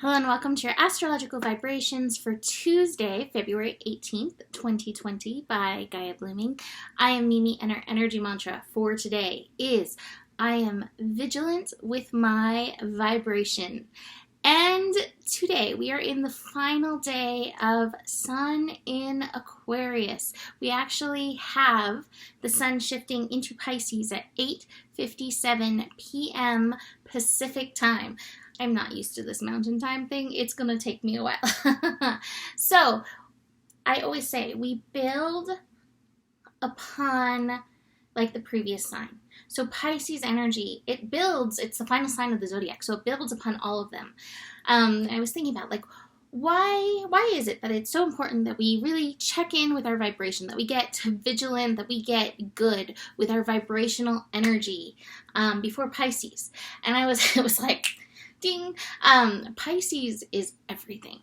Hello and welcome to your astrological vibrations for Tuesday, February 18th, 2020 by Gaia Blooming. I am Mimi and our energy mantra for today is I am vigilant with my vibration. And today we are in the final day of Sun in Aquarius. We actually have the Sun shifting into Pisces at 8:57 p.m. Pacific time. I'm not used to this mountain time thing. It's going to take me a while. So, I always say we build upon like the previous sign. So Pisces energy, it builds, it's the final sign of the zodiac, so it builds upon all of them. I was thinking about why is it that it's so important that we really check in with our vibration, that we get vigilant, that we get good with our vibrational energy before Pisces. And it was like, ding, Pisces is everything.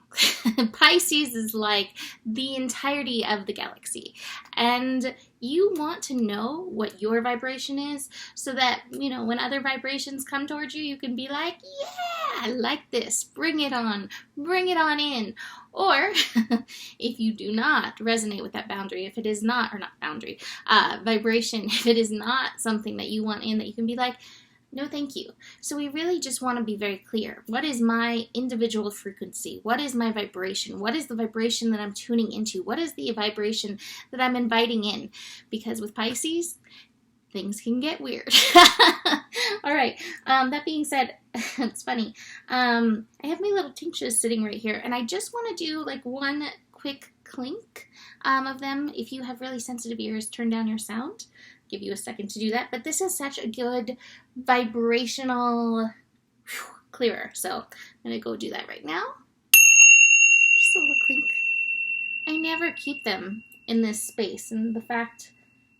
Pisces is like the entirety of the galaxy. And you want to know what your vibration is so that, when other vibrations come towards you, you can be like, yeah, I like this. Bring it on in. Or if you do not resonate with that boundary, if it is not, or not boundary, vibration, if it is not something that you want in, that you can be like, no, thank you. So we really just want to be very clear. What is my individual frequency? What is my vibration? What is the vibration that I'm tuning into? What is the vibration that I'm inviting in? Because with Pisces, things can get weird. All right. That being said, it's funny. I have my little tinctures sitting right here, and I just want to do like one quick clink of them. If you have really sensitive ears, turn down your sound. Give you a second to do that, but this is such a good vibrational clearer, so I'm gonna go do that right now. Just a little clink. I never keep them in this space, and the fact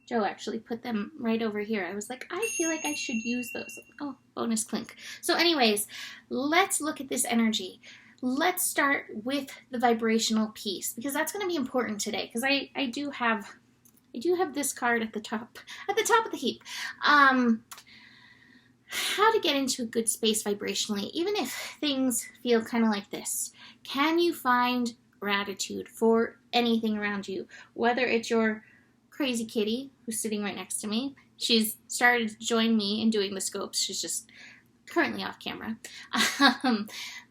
Joe actually put them right over here, I was like, I feel like I should use those. Oh, bonus clink. So anyways, let's look at this energy. Let's start with the vibrational piece, because that's going to be important today, because I do have this card at the top of the heap. How to get into a good space vibrationally, even if things feel kind of like this. Can you find gratitude for anything around you? Whether it's your crazy kitty who's sitting right next to me. She's started to join me in doing the scopes. She's just currently off camera.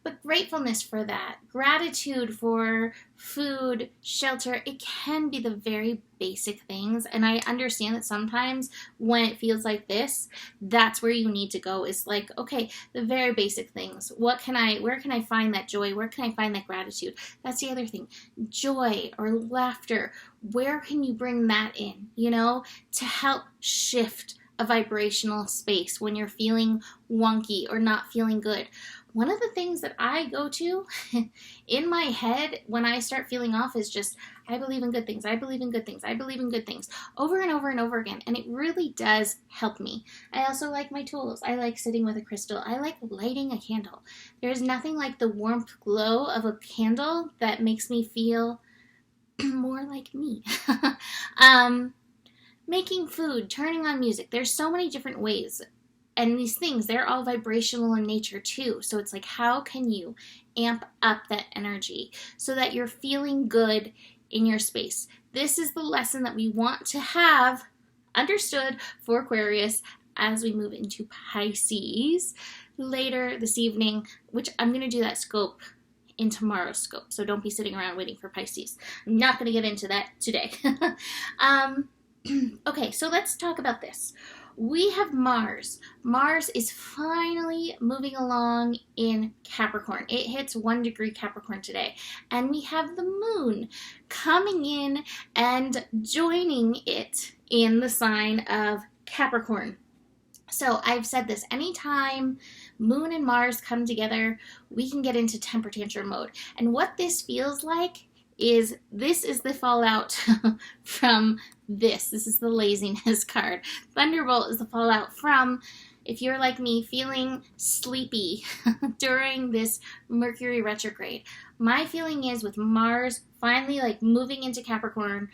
But gratefulness for that, gratitude for food, shelter, it can be the very basic things. And I understand that sometimes when it feels like this, that's where you need to go, is like, okay, the very basic things. Where can I find that joy? Where can I find that gratitude? That's the other thing. Joy or laughter, where can you bring that in, to help shift a vibrational space when you're feeling wonky or not feeling good? One of the things that I go to in my head when I start feeling off is just, I believe in good things, I believe in good things, I believe in good things, over and over and over again. And it really does help me. I also like my tools. I like sitting with a crystal. I like lighting a candle. There's nothing like the warmth glow of a candle that makes me feel more like me. Making food, turning on music. There's so many different ways. And these things, they're all vibrational in nature too. So it's like, how can you amp up that energy so that you're feeling good in your space? This is the lesson that we want to have understood for Aquarius as we move into Pisces later this evening, which I'm going to do that scope in tomorrow's scope. So don't be sitting around waiting for Pisces. I'm not going to get into that today. Okay, so let's talk about this. We have Mars. Mars is finally moving along in Capricorn. It hits 1 degree Capricorn today. And we have the moon coming in and joining it in the sign of Capricorn. So I've said this, anytime moon and Mars come together, we can get into temper tantrum mode. And what this feels like is the fallout from this. This is the laziness card. Thunderbolt is the fallout from, if you're like me, feeling sleepy during this Mercury retrograde. My feeling is with Mars finally moving into Capricorn,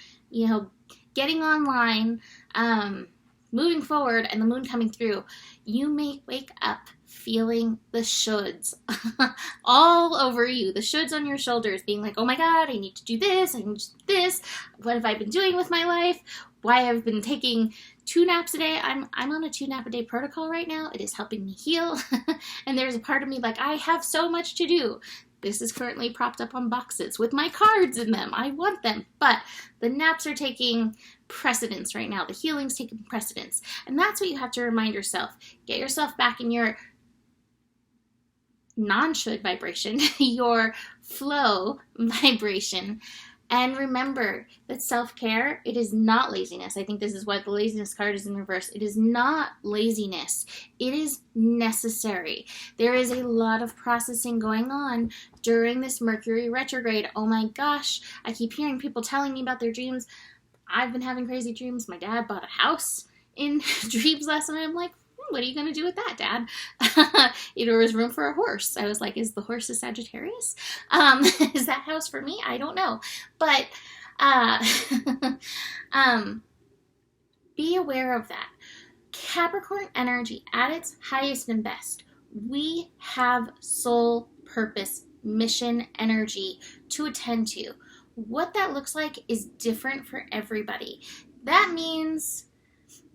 getting online, moving forward, and the moon coming through, you may wake up feeling the shoulds all over you, the shoulds on your shoulders, being like, oh my God, I need to do this, I need to do this, what have I been doing with my life, why I've been taking 2 naps a day. I'm on a 2 nap a day protocol right now. It is helping me heal. And there's a part of me like, I have so much to do. This is currently propped up on boxes with my cards in them. I want them. But the naps are taking precedence right now. The healing's taking precedence. And that's what you have to remind yourself. Get yourself back in your non-should vibration, your flow vibration. And remember that self-care, it is not laziness. I think this is why the laziness card is in reverse. It is not laziness. It is necessary. There is a lot of processing going on during this Mercury retrograde. Oh my gosh, I keep hearing people telling me about their dreams. I've been having crazy dreams. My dad bought a house in dreams last night. I'm like, what are you going to do with that, Dad? There was room for a horse. I was like, is the horse a Sagittarius? Is that house for me? I don't know. But be aware of that. Capricorn energy at its highest and best. We have soul purpose, mission energy to attend to. What that looks like is different for everybody. That means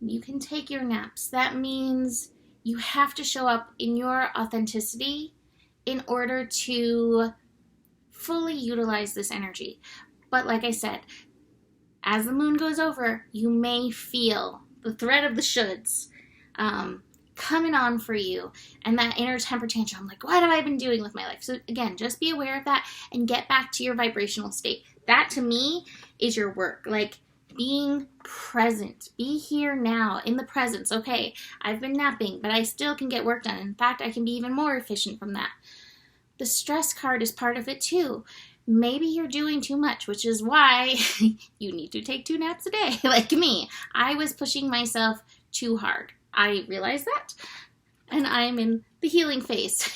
you can take your naps. That means you have to show up in your authenticity in order to fully utilize this energy. But like I said, as the moon goes over, you may feel the threat of the shoulds coming on for you, and that inner temper tantrum, like, what have I been doing with my life? So again, just be aware of that and get back to your vibrational state. That to me is your work. Like, being present, be here now in the presence. Okay, I've been napping, but I still can get work done. In fact, I can be even more efficient from that. The stress card is part of it too. Maybe you're doing too much, which is why you need to take 2 naps a day. Like me, I was pushing myself too hard. I realized that, and I'm in the healing phase,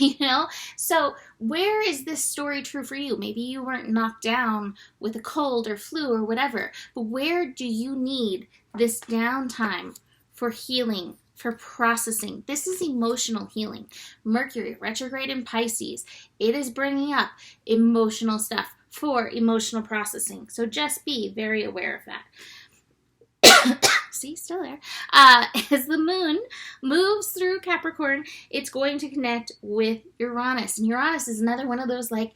So where is this story true for you? Maybe you weren't knocked down with a cold or flu or whatever, but where do you need this downtime for healing, for processing? This is emotional healing. Mercury retrograde in Pisces, it is bringing up emotional stuff for emotional processing. So just be very aware of that. See, still there. As the moon moves through Capricorn, it's going to connect with Uranus. And Uranus is another one of those like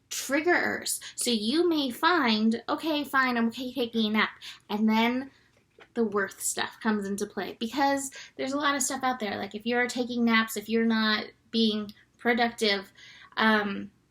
triggerers. So you may find, okay, fine, I'm okay taking a nap. And then the worth stuff comes into play, because there's a lot of stuff out there. Like if you're taking naps, if you're not being productive,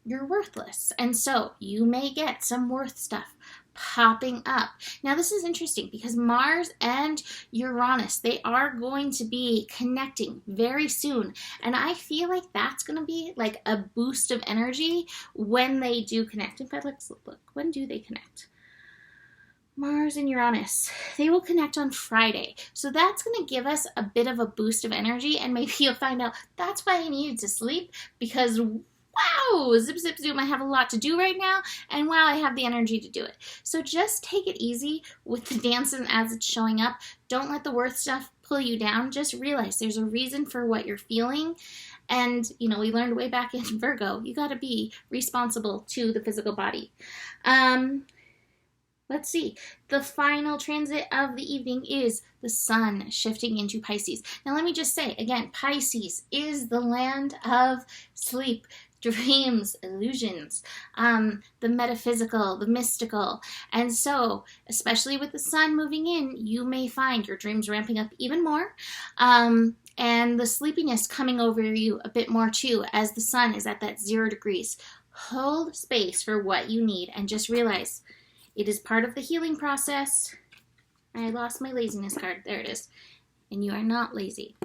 you're worthless. And so you may get some worth stuff popping up. Now this is interesting because Mars and Uranus, they are going to be connecting very soon, and I feel like that's going to be like a boost of energy when they do connect. In fact, let's look. When do they connect? Mars and Uranus, they will connect on Friday. So that's going to give us a bit of a boost of energy, and maybe you'll find out that's why I needed to sleep, because wow, zip, zip, zoom, I have a lot to do right now, and wow, I have the energy to do it. So just take it easy with the dancing as it's showing up. Don't let the worth stuff pull you down. Just realize there's a reason for what you're feeling. And, we learned way back in Virgo, you got to be responsible to the physical body. Let's see. The final transit of the evening is the sun shifting into Pisces. Now, let me just say, again, Pisces is the land of sleep, dreams, illusions, the metaphysical, the mystical. And so, especially with the sun moving in, you may find your dreams ramping up even more, and the sleepiness coming over you a bit more too, as the sun is at that 0 degrees. Hold space for what you need and just realize it is part of the healing process. I lost my laziness card. There it is. And you are not lazy.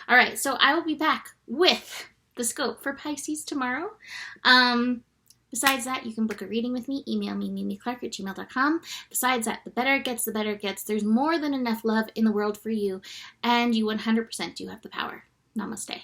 All right, so I will be back with the scope for Pisces tomorrow. Besides that, you can book a reading with me. Email me, mimiclark@gmail.com. Besides that, the better it gets, the better it gets. There's more than enough love in the world for you, and you 100% do have the power. Namaste.